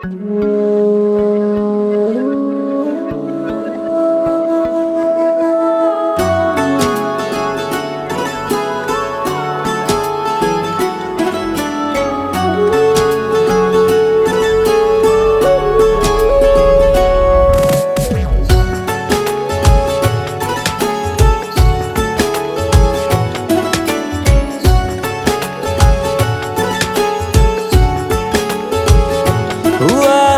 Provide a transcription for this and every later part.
हुआ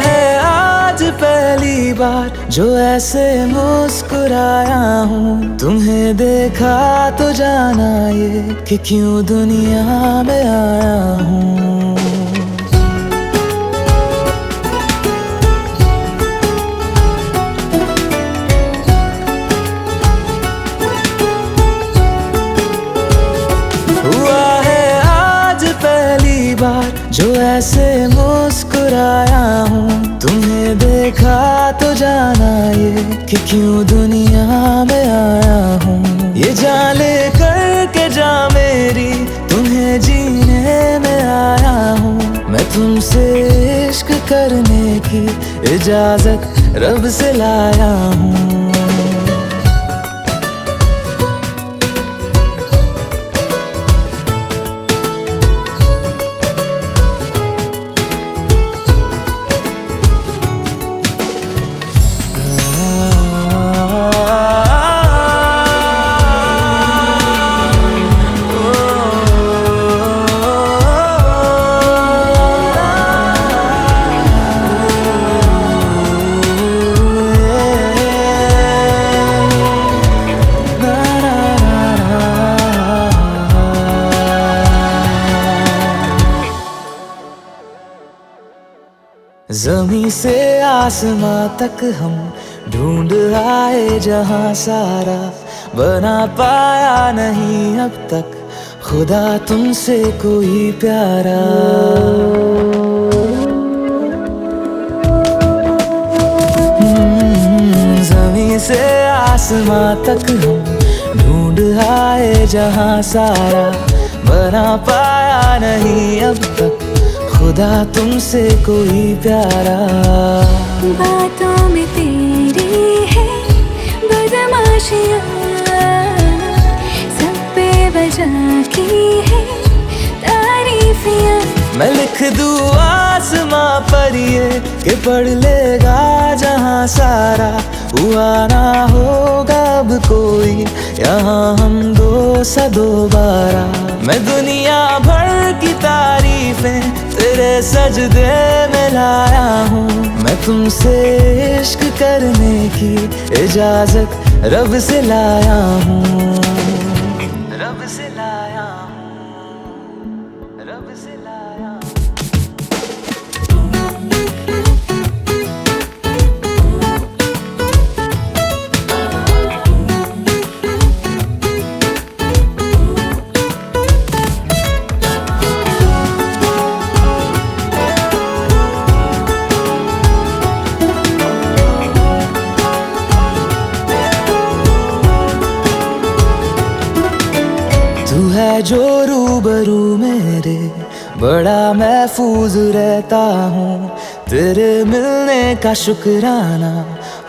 है आज पहली बार जो ऐसे मुस्कुराया हूँ। तुम्हें देखा तो जाना ये कि क्यों दुनिया में आया हूँ। हुआ है आज पहली बार जो ऐसे मुस्कुराया हूँ। तुम्हें देखा तो जाना ये कि क्यों दुनिया में आया हूँ। ये जान ले करके जा मेरी तुम्हें जीने में आया हूँ। मैं तुमसे इश्क करने की इजाजत रब से लाया हूँ। ज़मीं से आसमां तक हम ढूंढ आए जहां सारा, बना पाया नहीं अब तक खुदा तुमसे कोई प्यारा। ज़मीं से आसमां तक हम ढूंढ आए जहां सारा, बना पाया नहीं अब तक खुदा तुमसे कोई प्यारा। बातों में तेरी है बदमाशियाँ, सब पे वजह की है तारीफियाँ। मैं लिख दूँ आसमां पर ये कि पढ़ लेगा जहां सारा, हुआ ना होगा अब कोई यहाँ हम दो सा दोबारा। मैं दुनिया भर की तारीफें तेरे सजदे में लाया हूँ। मैं तुमसे इश्क करने की इजाजत रब से लाया हूँ। रब से लाया हूँ, रब से लाया हूँ। तू है जो रूबरू मेरे, बड़ा महफूज रहता हूँ। तेरे मिलने का शुक्राना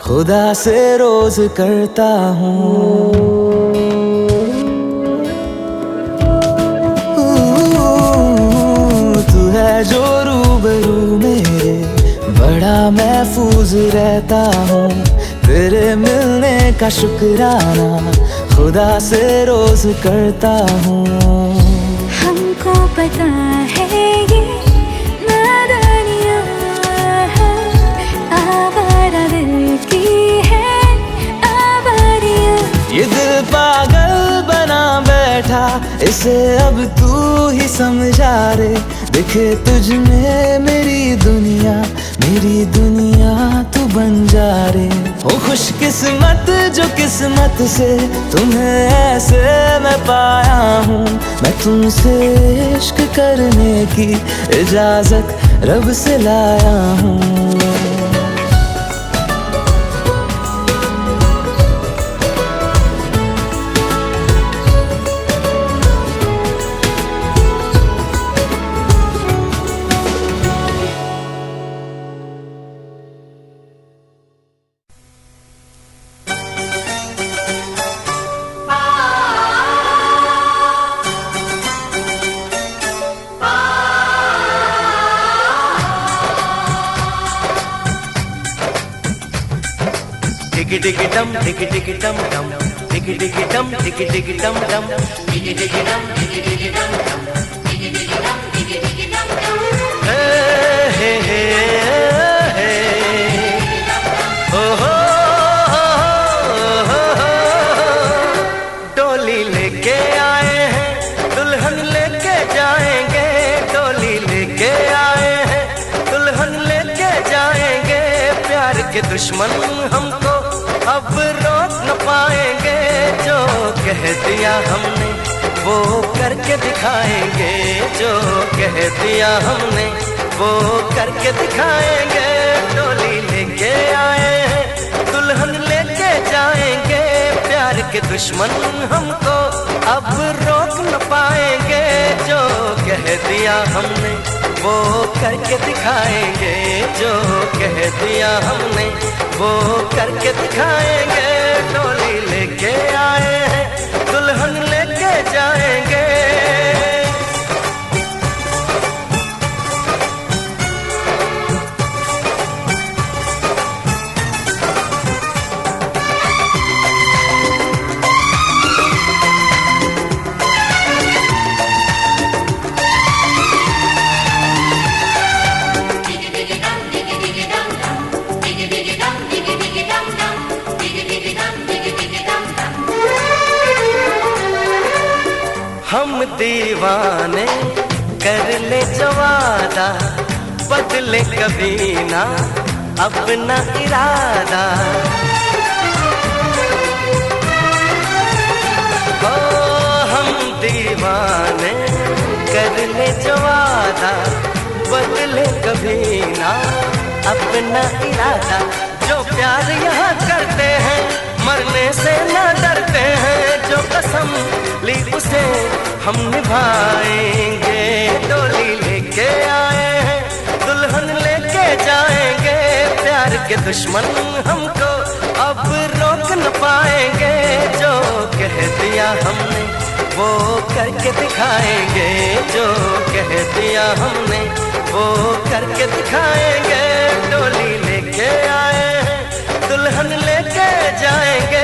खुदा से रोज करता हूँ। तू है जो रूबरू मेरे, बड़ा महफूज रहता हूँ। तेरे मिलने का शुक्राना खुदा से रोज करता हूँ। हमको पता है ये नादानियाँ आवारा दिल की है आवारियाँ। ये दिल पागल बना बैठा, इसे अब तू ही समझा रे। दिखे तुझ में मेरी दुनिया तू बन जा रे। हो खुशकिस्मत जो किस्मत से तुम्हें ऐसे मैं पाया हूँ। मैं तुमसे इश्क करने की इजाजत रब से लाया हूँ। टिकी टिकी टम टिकी टिकी टम टम टिकी टिकी टम टिकी टिकी टम टम टिकी टिकी टम टिकी टिकी टम टम टिकी टिकी टम टिकी टिकी टम टम हे हे हे हे ओ हो डोली लेके आए हैं दुल्हन लेके जाएंगे डोली लेके आए हैं दुल्हन लेके जाएंगे प्यार के दुश्मन हमको अब रोक न पाएंगे जो कह दिया हमने वो करके दिखाएंगे जो कह दिया हमने वो करके दिखाएंगे डोली लेके आए हैं दुल्हन लेके जाएंगे प्यार के दुश्मन हमको अब रोक न पाएंगे जो कह दिया हमने वो करके दिखाएंगे जो कह दिया हमने वो करके दिखाएंगे डोली लेके आए हैं दुल्हन लेके जाएंगे हम दीवाने कर ले जो वादा बदले कभी ना अपना इरादा ओ हम दीवाने कर ले जो वादा बदले कभी ना अपना इरादा जो प्यार यहाँ करते हैं मरने से न डरते हैं जो कसम ली उसे हम निभाएंगे डोली लेके आए हैं दुल्हन लेके जाएंगे प्यार के दुश्मन हमको अब रोक न पाएंगे जो कह दिया हमने वो करके दिखाएंगे जो कह दिया हमने वो करके दिखाएंगे डोली लेके आए हैं दुल्हन लेके जाएंगे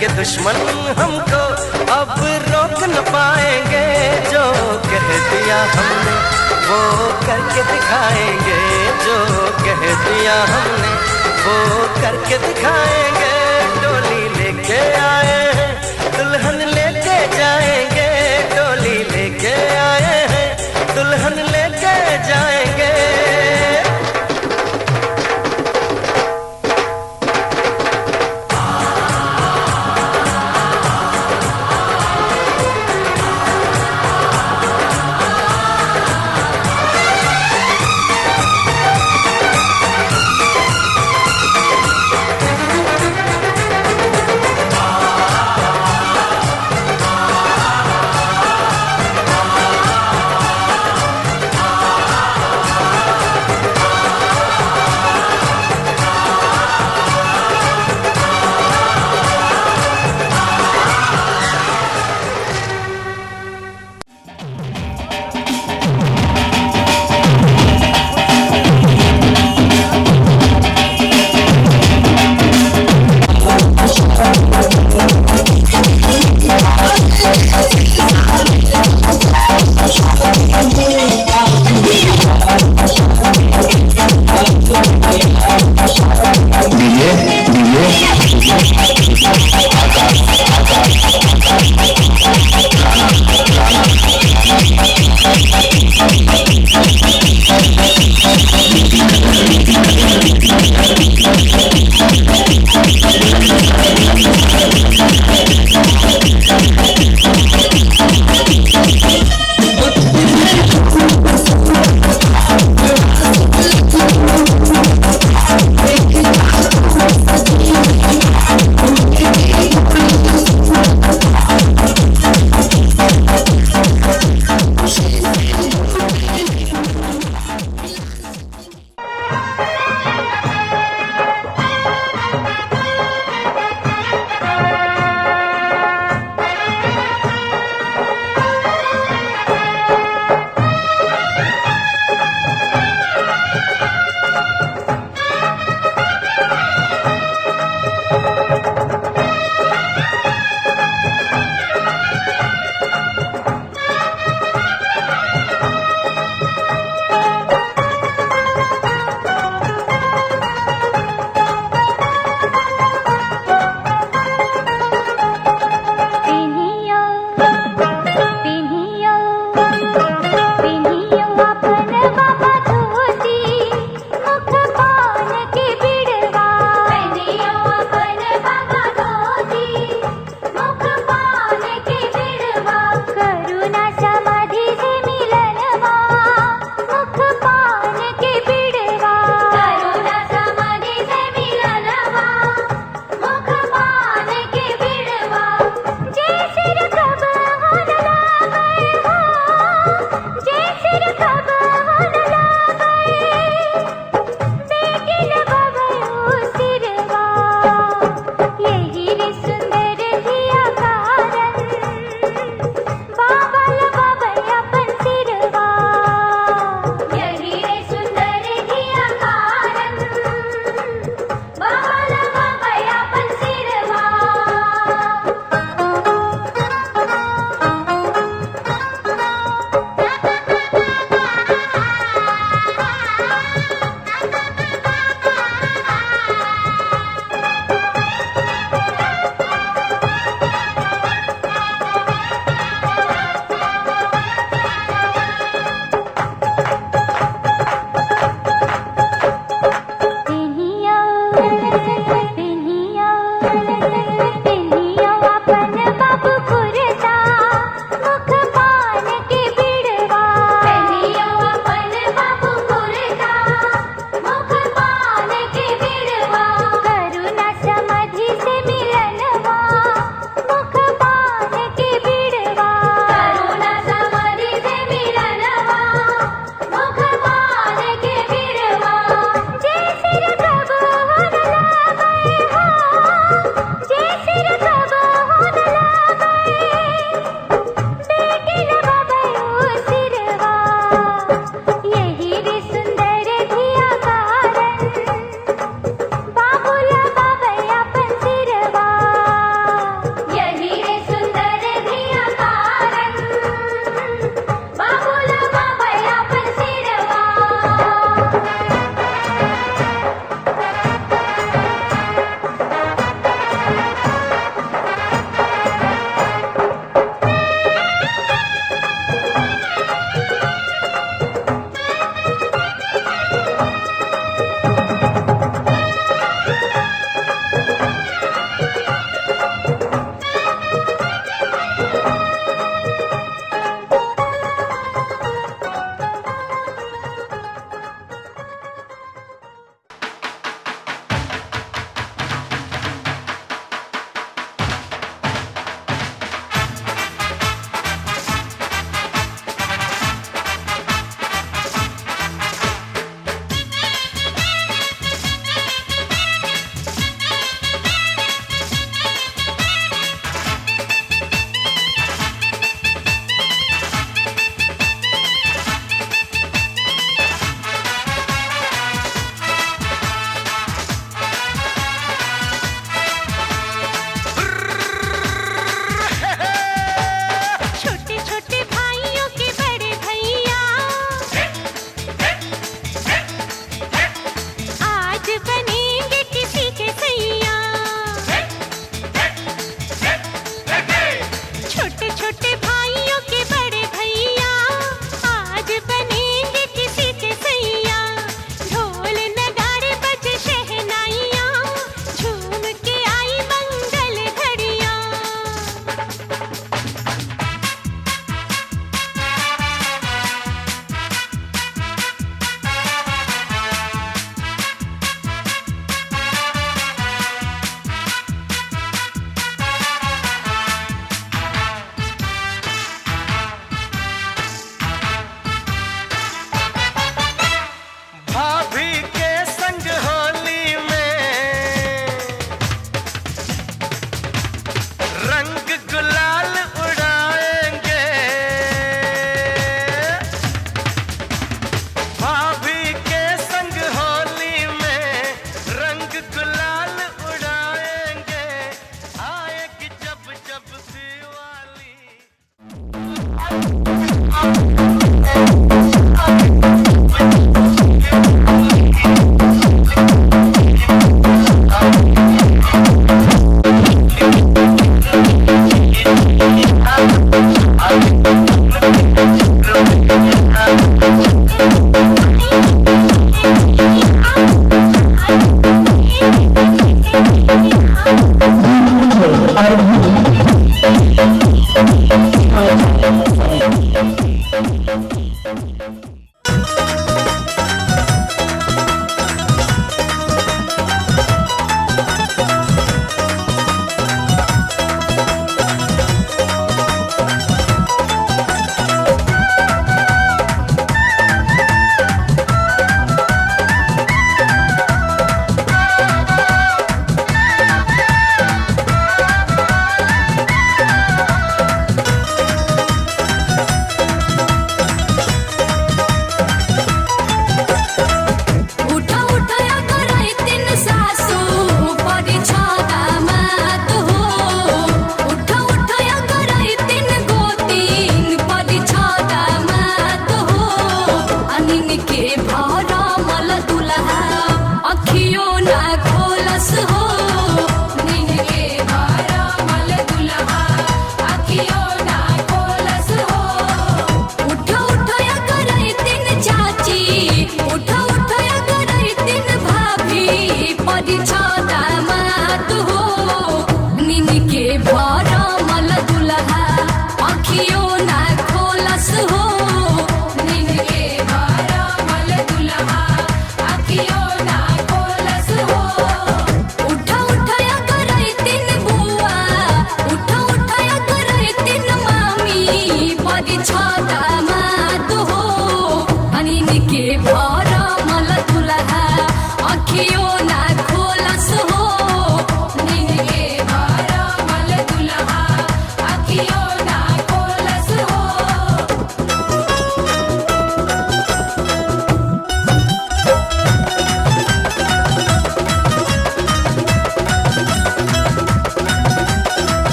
के दुश्मन हमको अब रोक न पाएंगे जो कह दिया हमने वो करके दिखाएंगे जो कह दिया हमने वो करके दिखाएंगे डोली लेके आए हैं दुल्हन लेके जाएंगे डोली लेके आए हैं दुल्हन लेके जाएंगे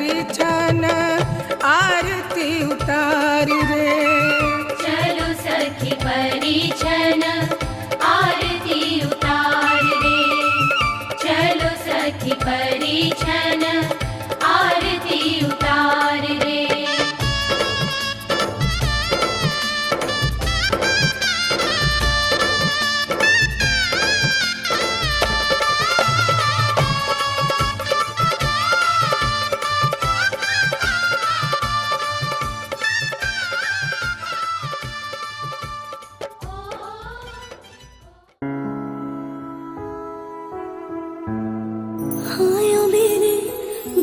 परिछन आरती उतार रे। चलो सखी परिछन आरती उतार रे। चलो सखी परिछन आरती उतार रे। हायो मेरे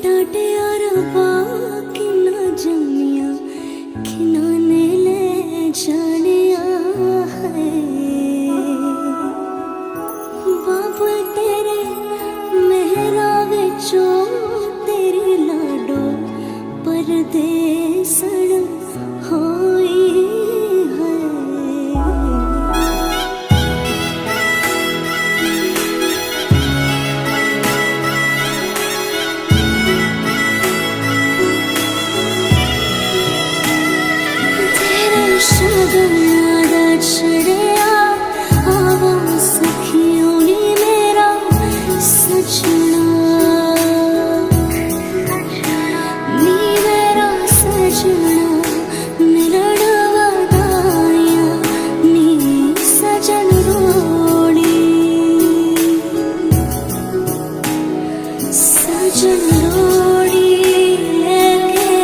डांटे और बाकी ना जमिया खिनाने ले जानिया है। बाबा तेरे मेहरा विचो तेरी लाडो परदेसण होई है। शब्द छड़िया आवा सखियों नी मेरा सजना। नी मेरा सजना मिलन वदाया नी सजन रोड़ी। सजन रोड़ी लेके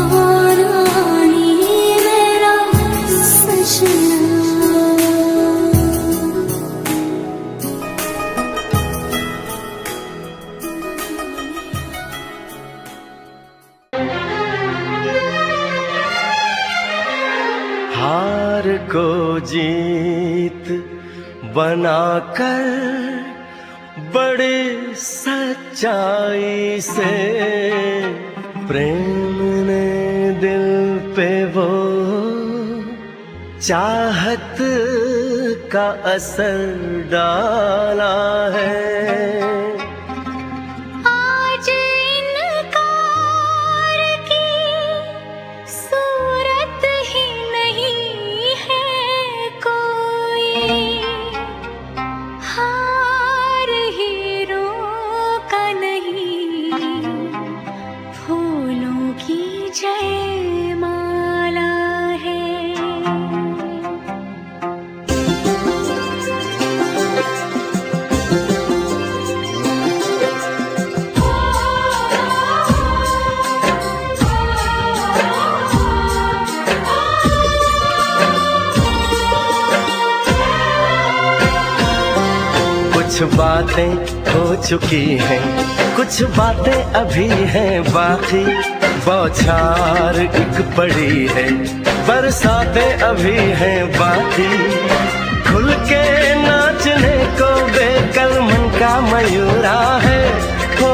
आरानी मेरा सजना। हार को जीत बनाकर बड़े सच्चाई से प्रेम ने दिल पे वो चाहत का असर डाला है। आज इनकार की सूरत ही नहीं है कोई। हार हीरों का नहीं फूलों की जयमाला है। कुछ बातें हो चुकी हैं, कुछ बातें अभी हैं बाकी। बौछार एक पड़ी है, बरसातें अभी हैं बाकी। खुल के नाचने को बेकल मन का मयूरा है। हो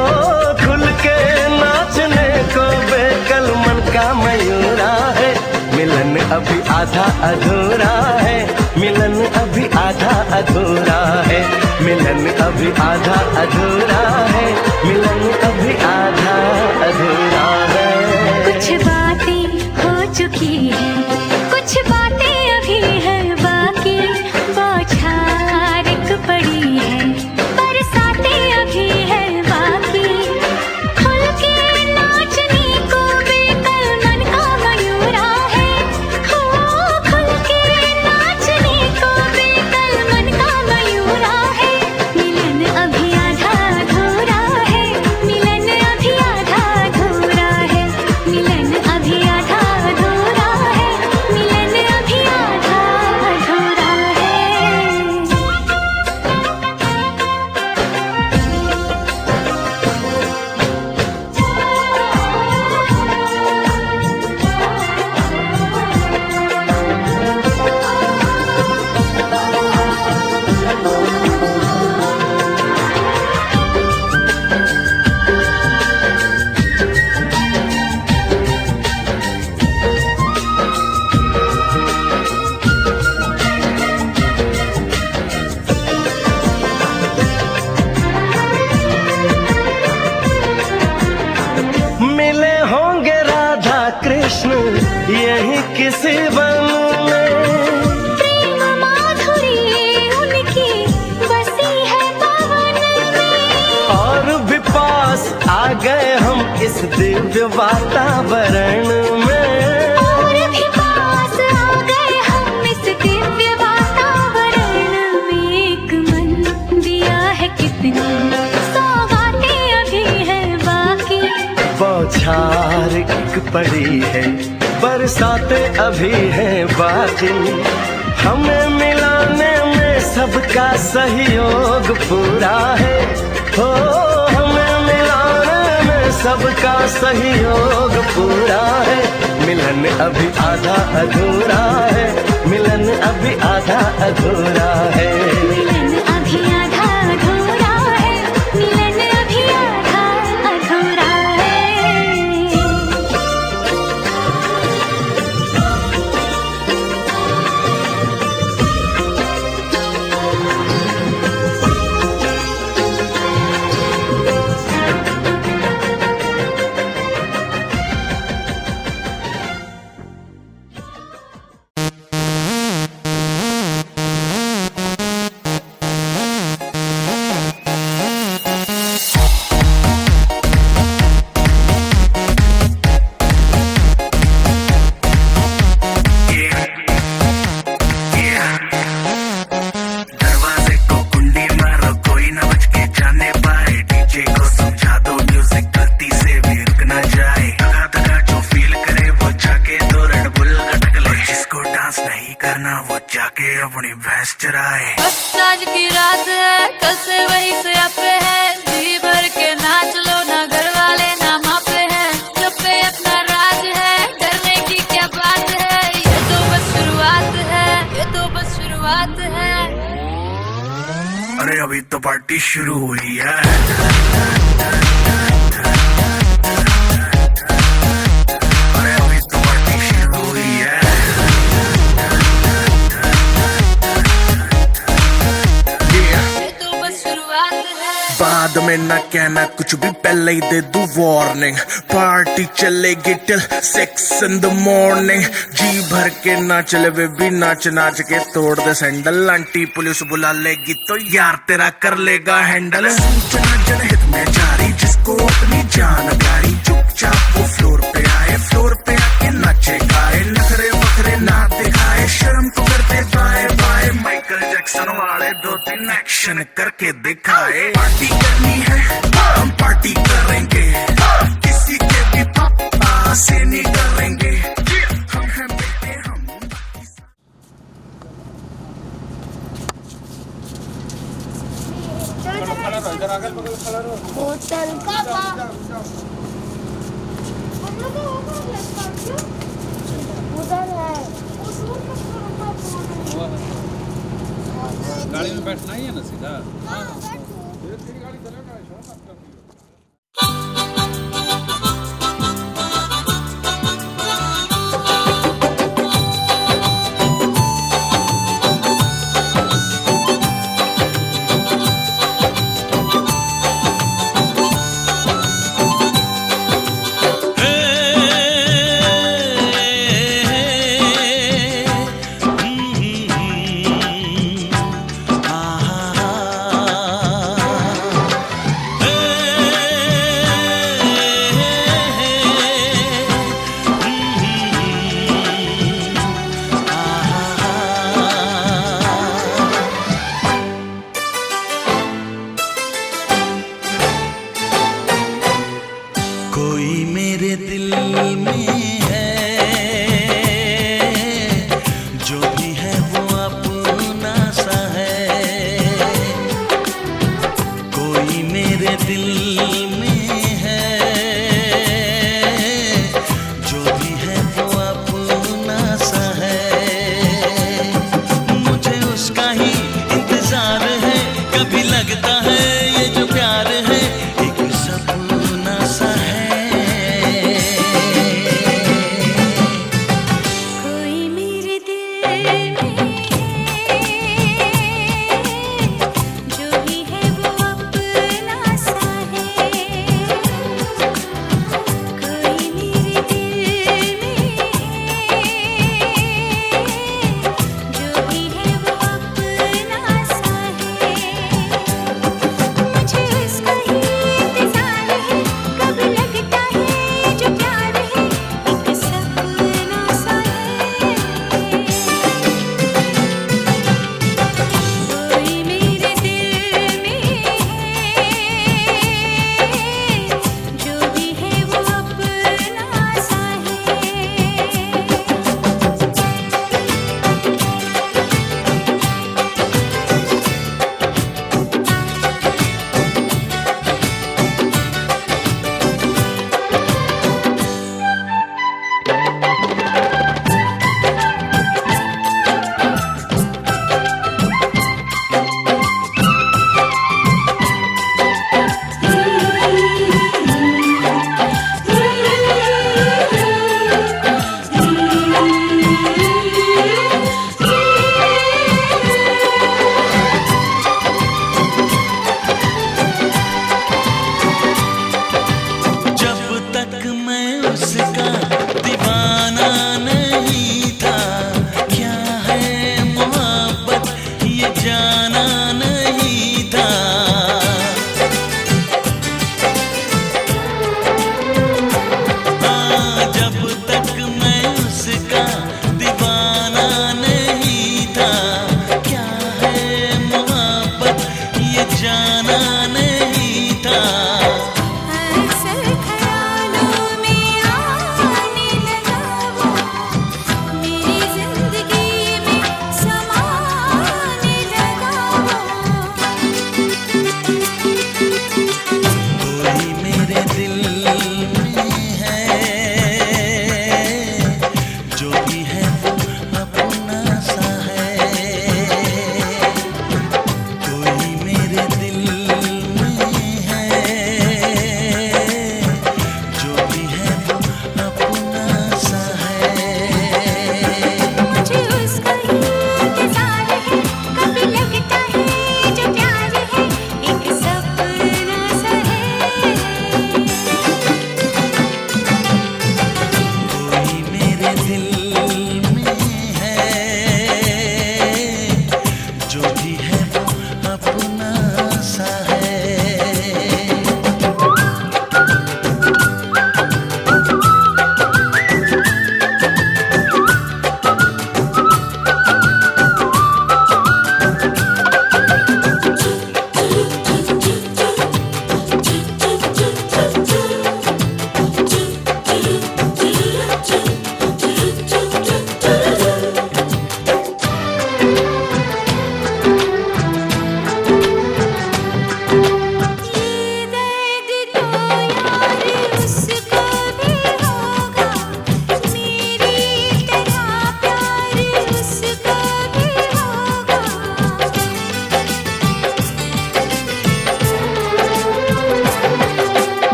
खुल के नाचने को बेकल मन का मयूरा है। मिलन अभी आधा अधूरा है, मिलन अभी आधा अधूरा है। मिलन अभी आधा अधूरा है, मिलन अभी आधा अधूरा है। कुछ बातें हो चुकी हैं, कुछ बातें अभी हैं बाकी। बौछार एक पड़ी है, बरसातें अभी हैं बाकी। खुल के नाचने को बेकल मन का मयूरा है। हो खुल के नाचने को बेकल मन का मयूरा है। मिलन अभी आधा अधूरा है, मिलन कृष्ण यही किसी वन में। प्रेम माधुरी उनकी बसी है पवन में। और भी पास आ गए हम इस दिव्य वातावरण में। और भी पास आ गए हम इस दिव्य वातावरण में। एक मन दिया है कितनी सौगातें अभी है बाकी। बौछार एक पड़ी है, बरसातें अभी है बाकी। हमें मिलाने में सबका सहयोग पूरा है। हो हमें मिलाने में सबका सहयोग पूरा है। मिलन अभी आधा अधूरा है, मिलन अभी आधा अधूरा है। मिलन अभी आधा अधूरा है, मिलन अभी आधा अधूरा है। दरवाजे को कुंडी मारो, कोई न बच के जाने पाए। डीजे को समझा दो म्यूजिक गलती से भी रुक ना जाए। धगा धगा जो फील करे वो जाके दो रेड बुल गटक ले। जिसको डांस नहीं करना वो जाके अपनी भैंस चराए। बस आज की रात है, कल से वही से अपे है। जी भर के नाच लो, ना घर वाले ना मापे हैं। सब पे अपना राज है, डरने की क्या बात है। ये तो बस शुरुआत है, ये तो बस शुरुआत है। अरे अभी तो पार्टी शुरू हुई है। अरे अभी तो पार्टी शुरू हुई है। ये तो बस शुरुआत है। बाद में ना कहना कुछ भी, पहले ही दे दूं वार्निंग। पार्टी चलेगी टिल 6 in the morning। जी भर के नाच ले बेबी, नाच नाच के तोड़ दे सैंडल। आंटी पुलिस बुला लेगी तो यार तेरा कर लेगा हैंडल। सूचना जनहित में जारी, जिसको अपनी जान प्यारी। चुपचाप वो फ्लोर पे आए, फ्लोर पे आके नाचे गाए। नखरे वखरे ना दिखाए, शर्म तो करते बाय बाय। माइकल जैक्सन वाले 2-3 एक्शन करके दिखाए। पार्टी करनी है हम पार्टी करेंगे, किसी के भी पापा से नहीं डरेंगे। हम हैं बेटे हम। होटल का उधर है। गाड़ी में बैठना ही है ना सीधा।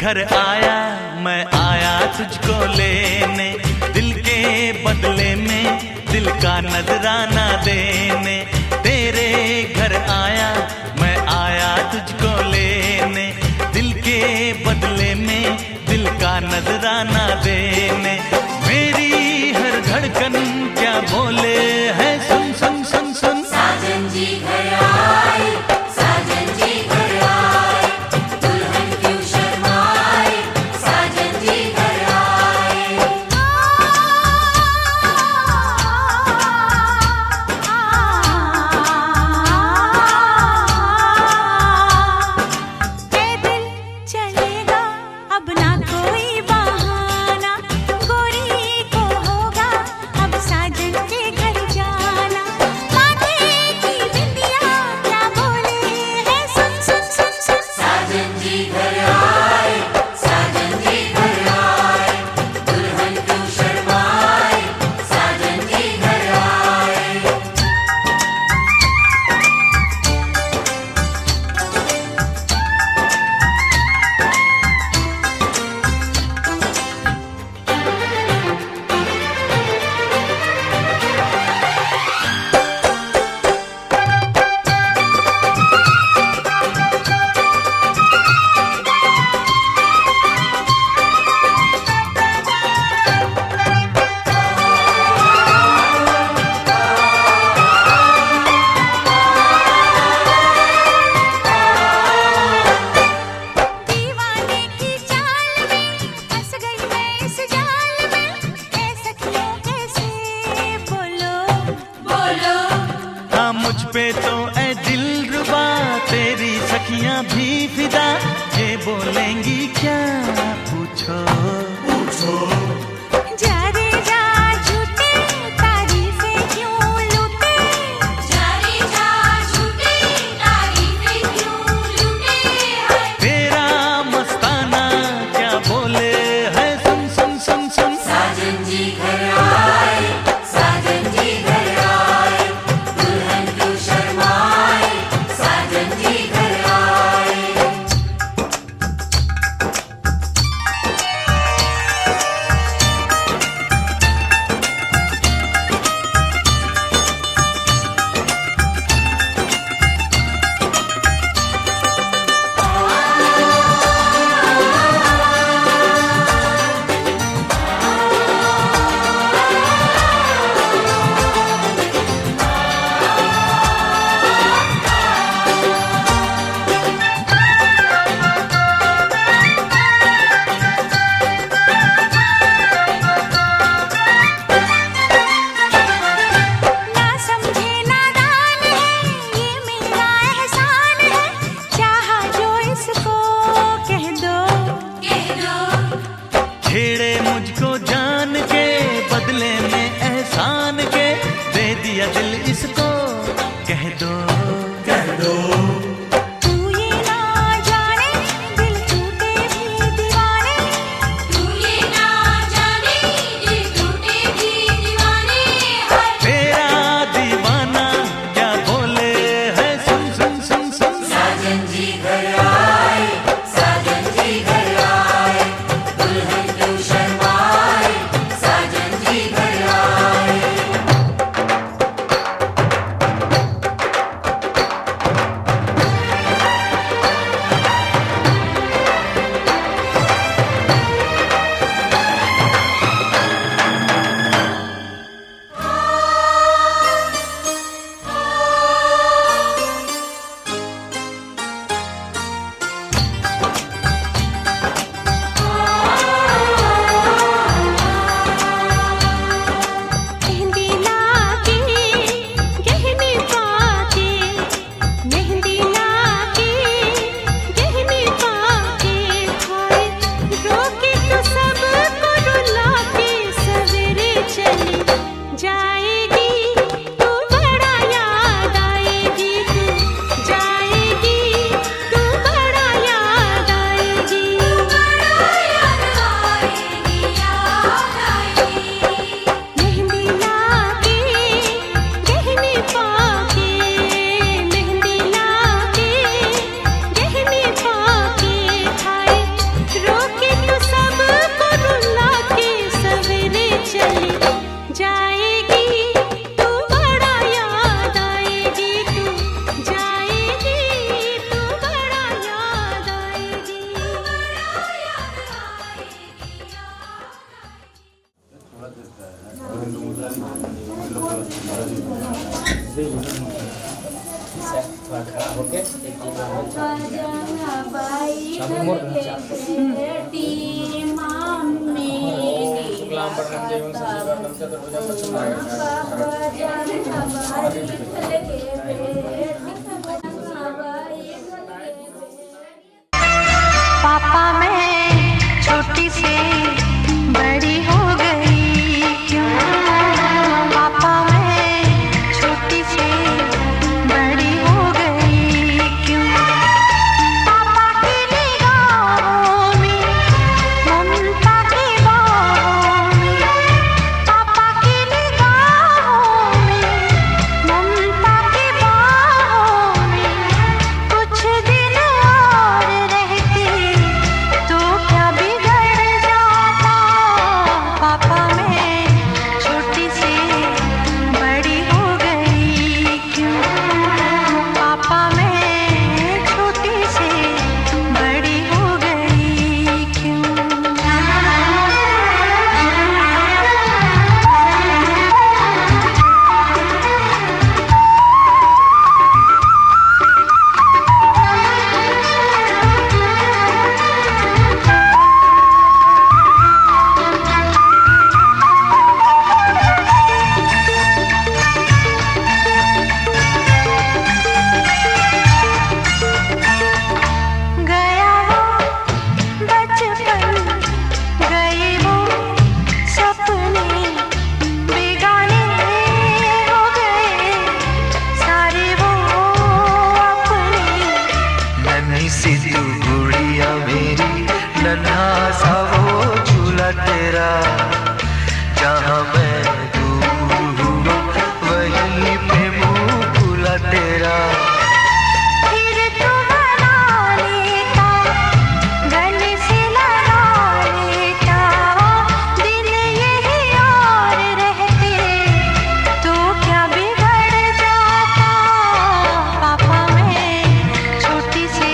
घर आया मैं आया तुझको लेने, दिल के बदले में दिल का नजराना देने। तेरे घर आया मैं आया तुझको लेने, दिल के बदले में दिल का नजराना देने। मेरी हर धड़कन क्या बोले है, सुन सुन सुन सुन। साजन जी घर आए, साजन जी घर आए, दुल्हन क्यों शर्माए, साजन जी घर आए। पैदल चलेगा अब ना कोई बहाना, गोरी को होगा अब साजन के घर जाना। माथे की बिंदिया क्या बोले है, सुन सुन सुन सुन। साजन जी घर आए, साजन जी घर आए, दुल्हन क्यों शर्माए, साजन जी घर आए। दीवाने की चाल में फंस गई मैं इस जाल में, ऐ सखियों कैसे बोलो बोलो। हाँ मुझ पे तो ऐ दिलरुबा तेरी सखियां भी फिदा, ये बोलेंगी क्या पूछो पूछो। जा रे जा झूठे तारीफें क्यों लूटे, जा रे जा झूठे तारीफें क्यों लूटे। तेरा मस्ताना क्या बोले है, सुन सुन सुन सुन। साजन जी घर आए, साजन जी घर आए, दुल्हन क्यों शर्माए, साजन जी घर आए। ना समझे नादान है, ये मेरा एहसान है, चाहा जो इसको कह दो कह दो। छेड़े मुझको जान के बदले में एहसान के, दे दिया दिल इसको कह दो कह दो। तू ये ना जाने दिल टूटे भी दीवाने, तू ये ना जाने दिल टूटे भी दीवाने। तेरा दीवाना क्या बोले है, सुन सुन सुन सुन। साजन जी घर आए, साजन जी घर आए, दुल्हन क्यों शर्माए, साजन जी घर आए। खराब होके पापा मैं छोटी से बड़ी हो गई क्यों? पापा मैं छोटी से बड़ी हो गई क्यों? पापा की निगाहों में ममता की बाहों में, पापा की निगाहों में ममता की बाहों में, कुछ दिन और रहते तो क्या बिगड़ जाता? पापा मैं छोटी से बड़ी हो गई क्यों? पापा मैं छोटी से बड़ी हो गई क्यों? गया वो बचपन, गए वो सपने, बेगाने हो गए सारे वो अपने। नन्ही सी तू गुड़िया मेरी, नन्हा सा वो झूला तेरा, जहाँ मैं दूर हूँ वहीं पे मुँह खुला तेरा। फिर तू बना लेता, गले से लगा लेता, दिन यही और रहते तो क्या बिगड़ जाता? पापा मैं छोटी से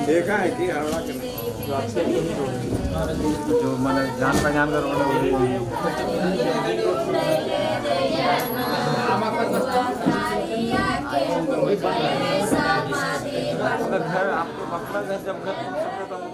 देखा है कि हरड़ा के जो मैंने जान पहचान कर घर आपको अपना घर जब घर पहुंच सकते तो हम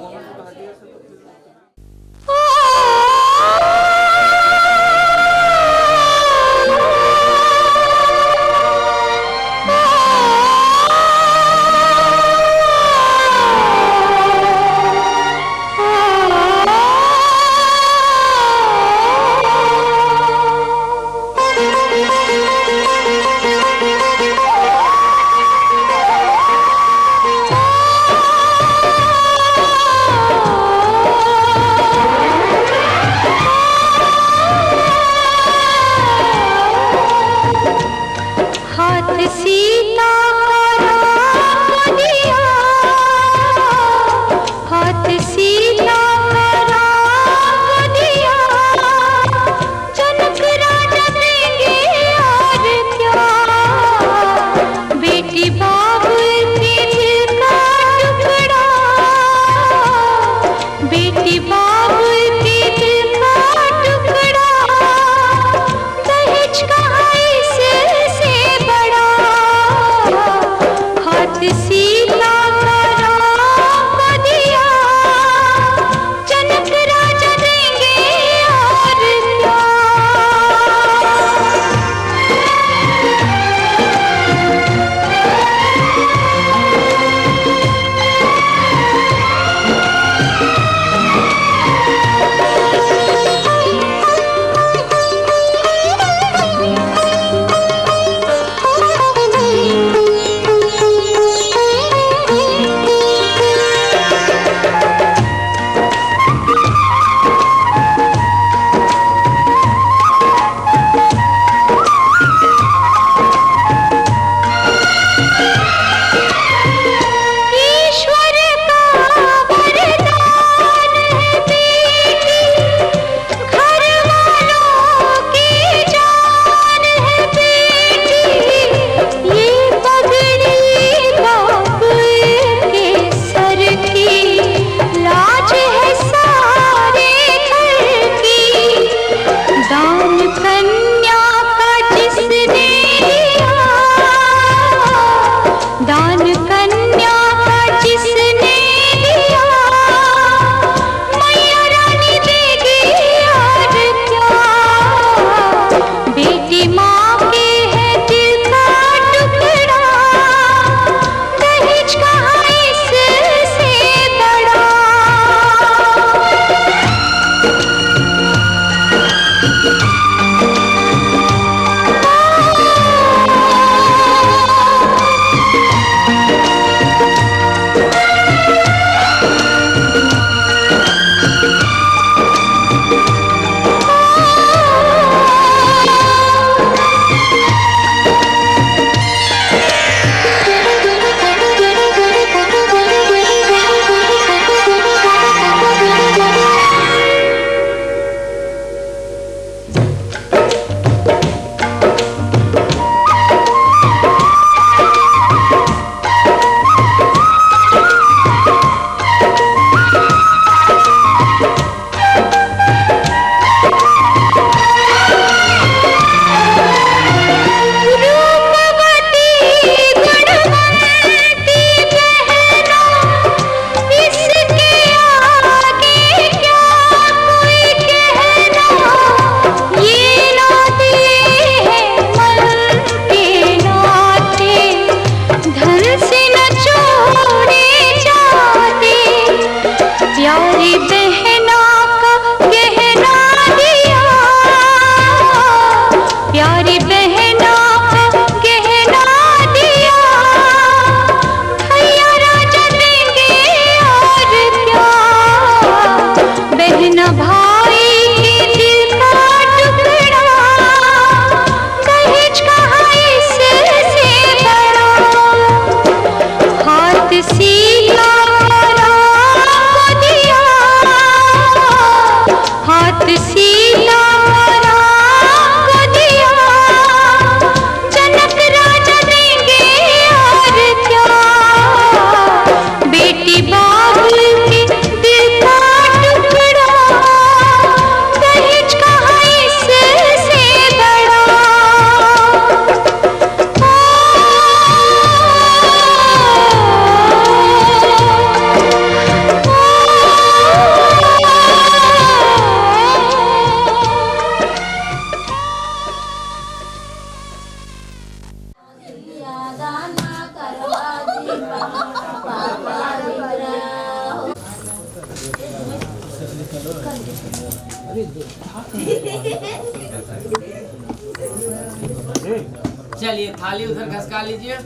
चलिए थाली उधर खसका लीजिए।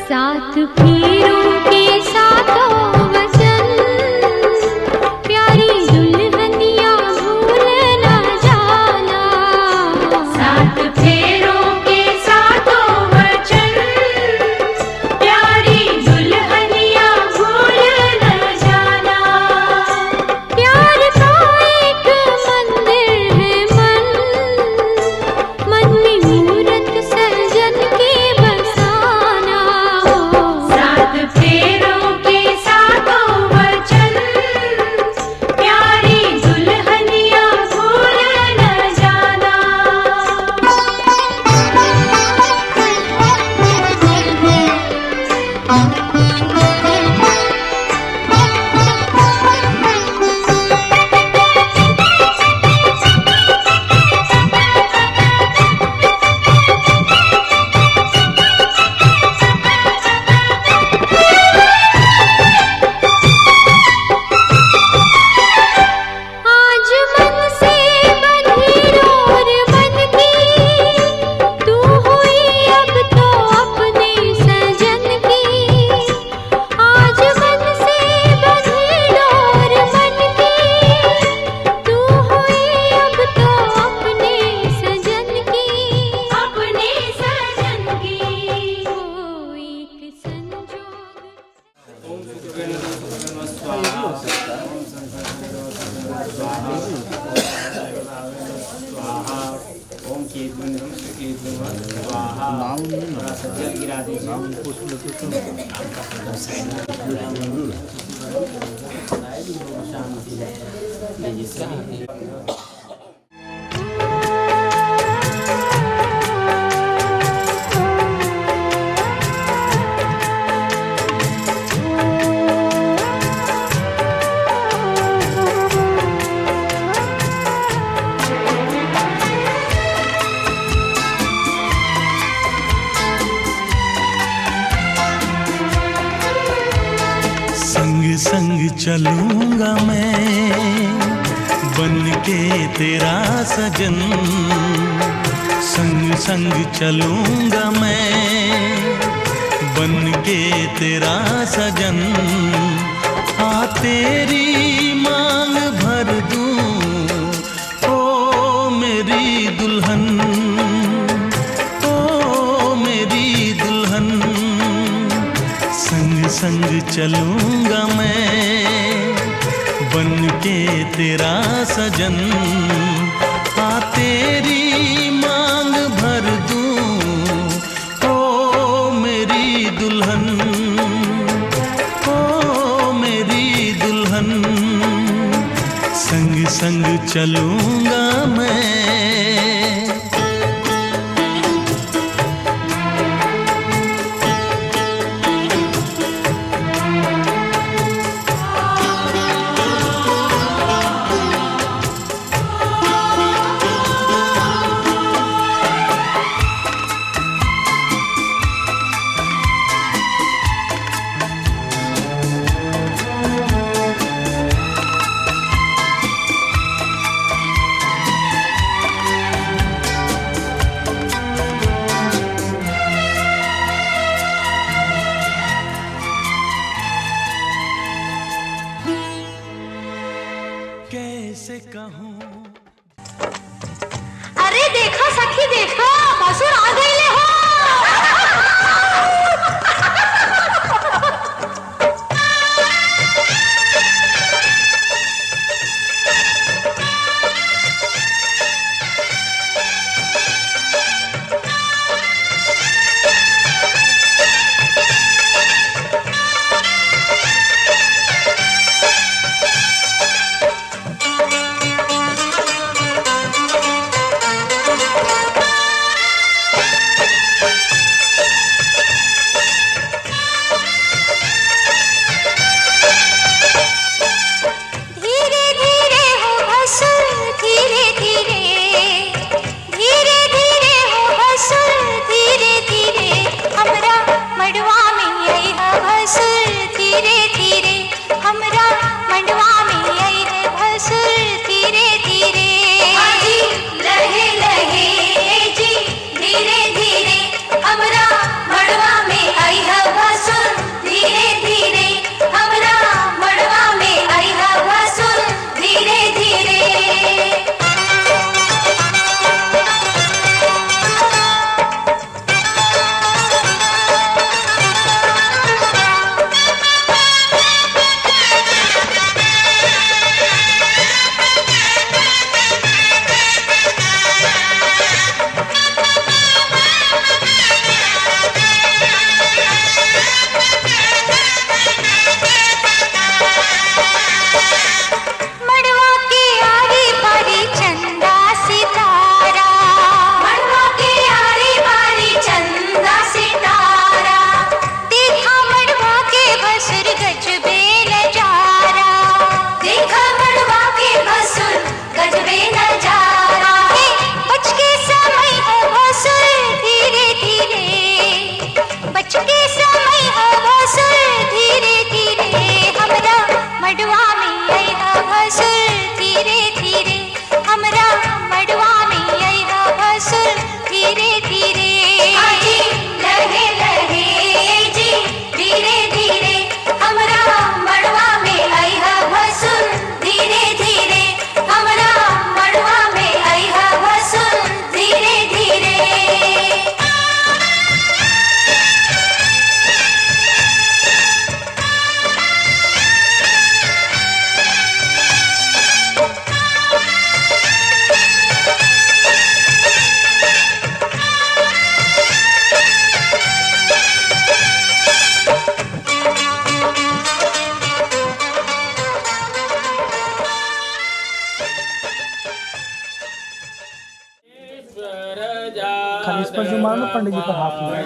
सात फेरों के सातों वचन, प्यारी दुल्हनिया भूल ना जाना। सात फेरों के सातों वचन, प्यारी दुल्हनिया भूल ना जाना। प्यार का एक मंदिर है मन, मन में मूरत सजन के बसाना। सात फेरों के सातों वचन, प्यारी दुल्हनिया भूल न जाना। आज मन से बंधी डोर बनती, तू हुई अब तो अपने सजन की। आज मन से बंधी डोर बनती, तू हुई अब तो अपने सजन की। अपने सजन की वो एक संजोग। ओम स्वाहा जल गिरा दीजिए। संग संग चलूंगा मैं बन के तेरा सजन, संग संग चलूंगा मैं बन के तेरा सजन। आ तेरी मांग भर दूं ओ मेरी दुल्हन, ओ मेरी दुल्हन। संग संग चलूंगा मैं बन के तेरा सजन। आ तेरी मांग भर दूं ओ मेरी दुल्हन, ओ मेरी दुल्हन। संग संग चलूंगा मैं।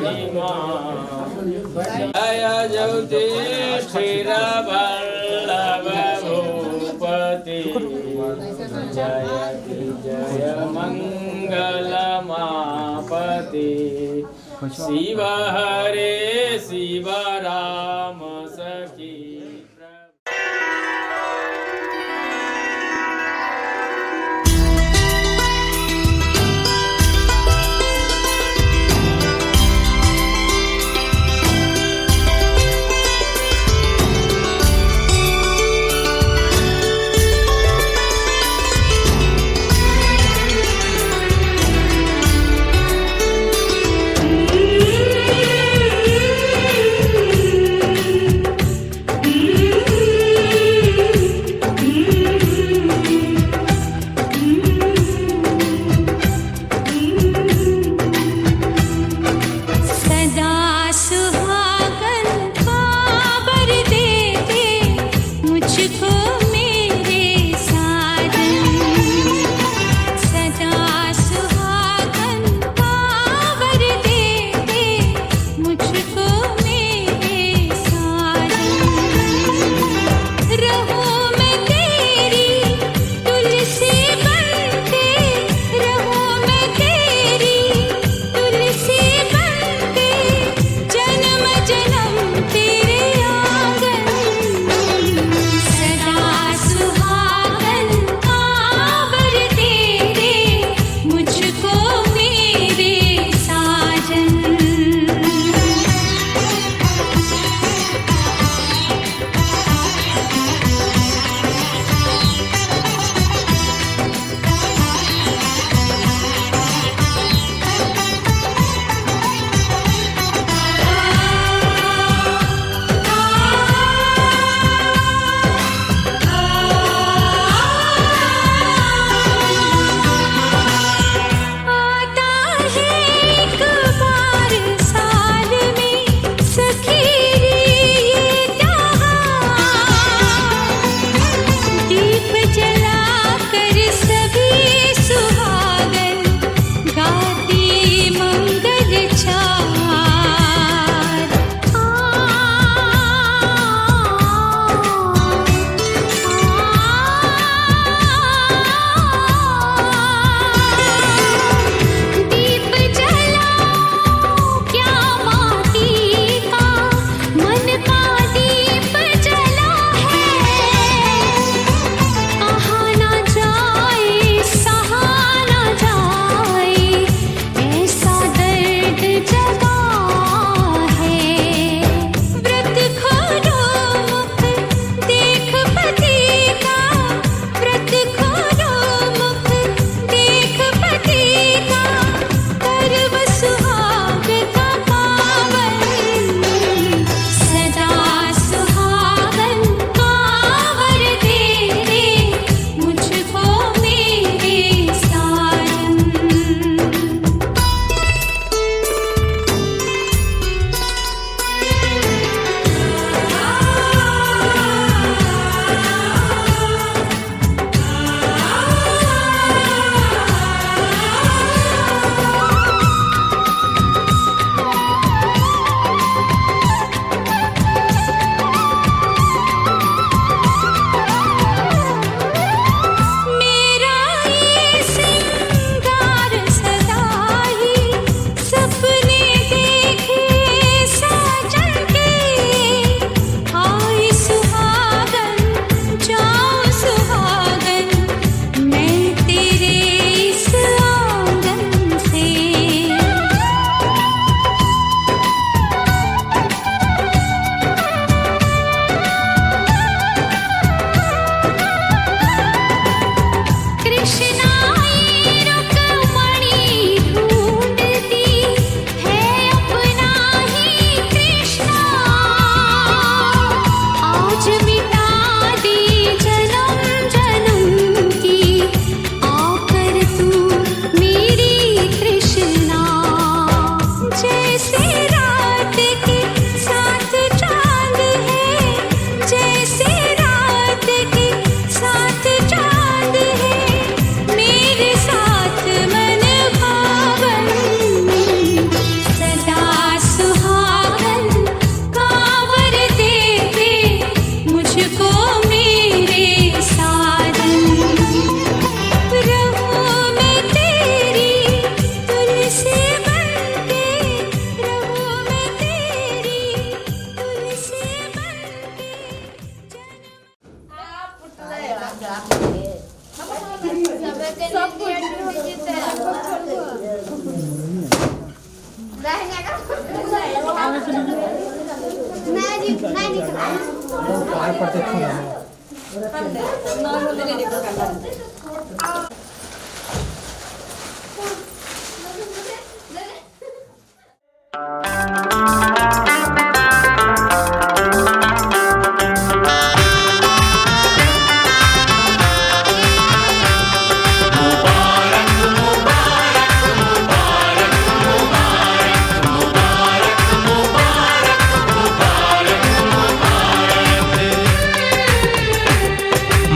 महिमा जय ज्योतिष्ठिर वल्लभ भूपति जयति जय मंगलमापति शिव हरे शिव राम सखी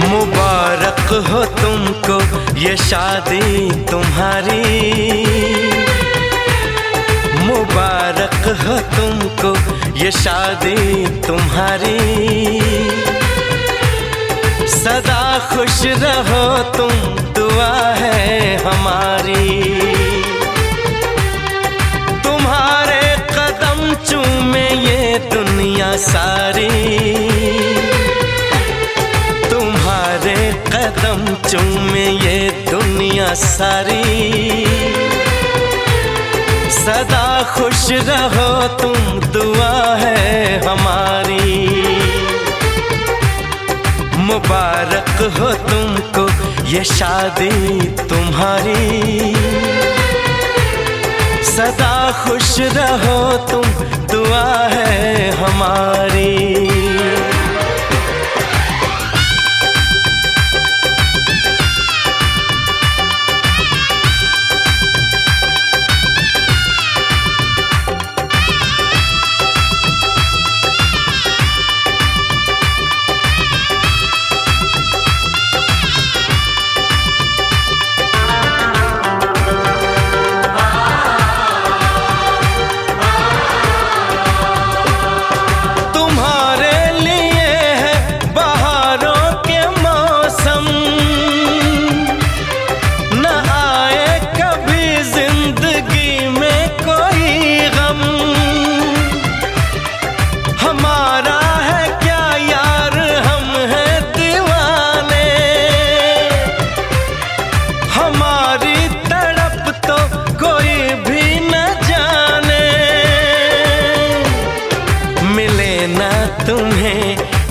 मुबारक हो तुमको ये शादी तुम्हारी, मुबारक हो तुमको ये शादी तुम्हारी। सदा खुश रहो तुम, दुआ है हमारी। तुम्हारे कदम चूमे ये दुनिया सारी, तुम्हारे कदम चूमे ये दुनिया सारी। सदा खुश रहो तुम, दुआ है हमारी। मुबारक हो तुमको ये शादी तुम्हारी। सदा खुश रहो तुम, दुआ है हमारी।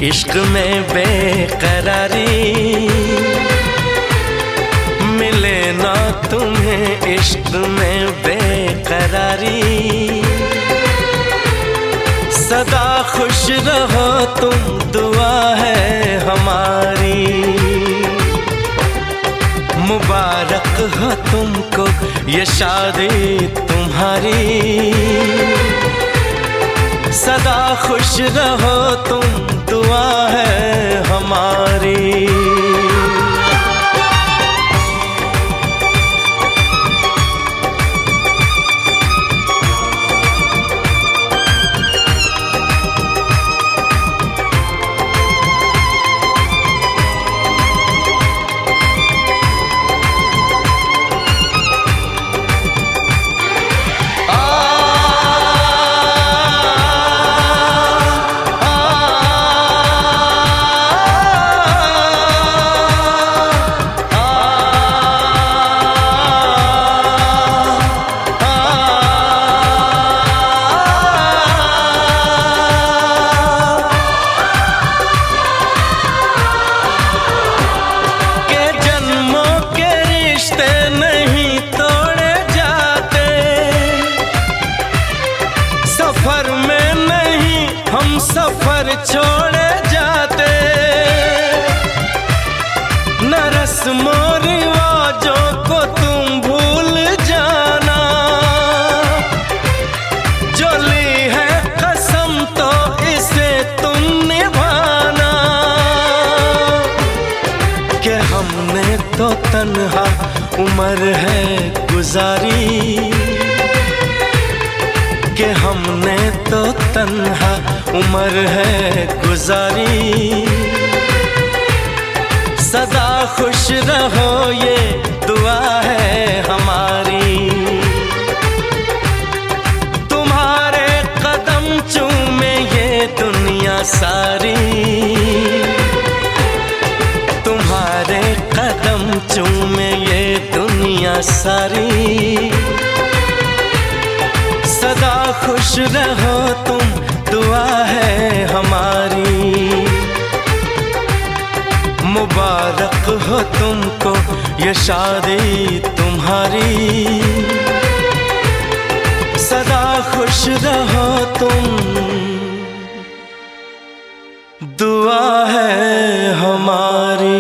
इश्क में बेकरारी मिले ना तुम्हें, इश्क में बेकरारी। सदा खुश रहो तुम, दुआ है हमारी। मुबारक हो तुमको ये शादी तुम्हारी। सदा खुश रहो तुम, दुआ है हमारी। सफर छोड़े जाते, न रस्मों रिवाजों को तुम भूल जाना। जो ली है कसम तो इसे तुम निभाना। कि हमने तो तन्हा उम्र है गुजारी, कि हमने तो तन्हा उम्र है गुजारी। सदा खुश रहो ये दुआ है हमारी। तुम्हारे कदम चूमे ये दुनिया सारी, तुम्हारे कदम चूमे ये दुनिया सारी। सदा खुश रहो तुम, दुआ है हमारी। मुबारक हो तुमको ये शादी तुम्हारी, सदा खुश रहो तुम, दुआ है हमारी।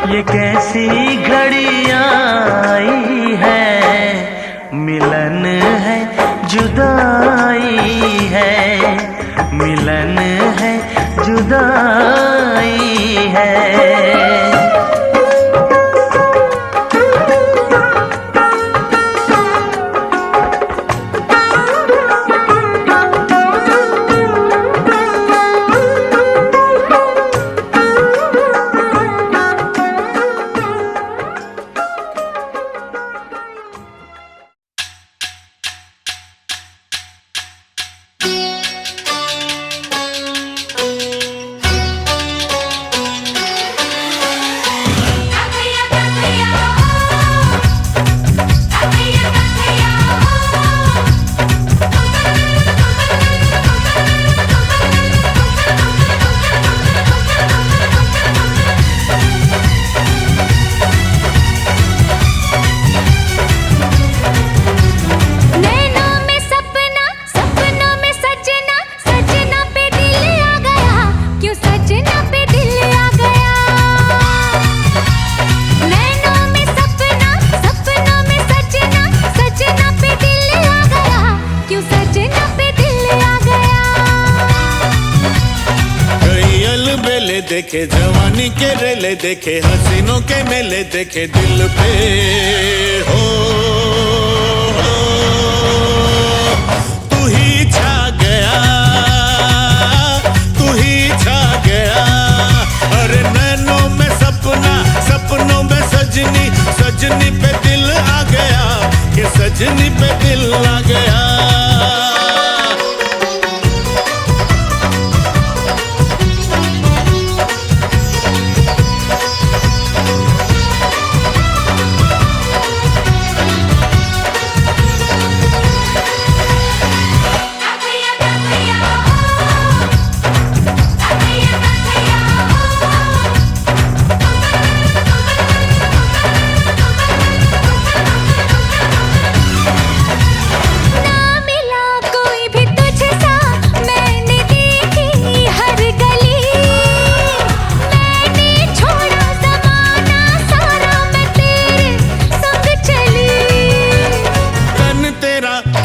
ये कैसी घड़ियां आई है, मिलन है जुदाई है, मिलन है जुदाई है। देखे जवानी के रेले, देखे हसीनों के मेले, देखे दिल पे हो तू ही छा गया, तू ही छा गया। अरे नैनों में सपना, सपनों में सजनी, सजनी पे दिल आ गया, कि सजनी पे दिल आ गया।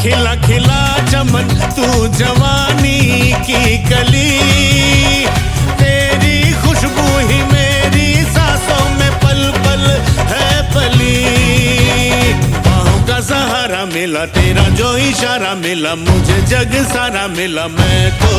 खिला खिला चमन तू जवानी की कली, तेरी खुशबू ही मेरी सांसों में पल पल है पली। बाहों का सहारा मिला, तेरा जो इशारा मिला, मुझे जग सारा मिला। मैं तो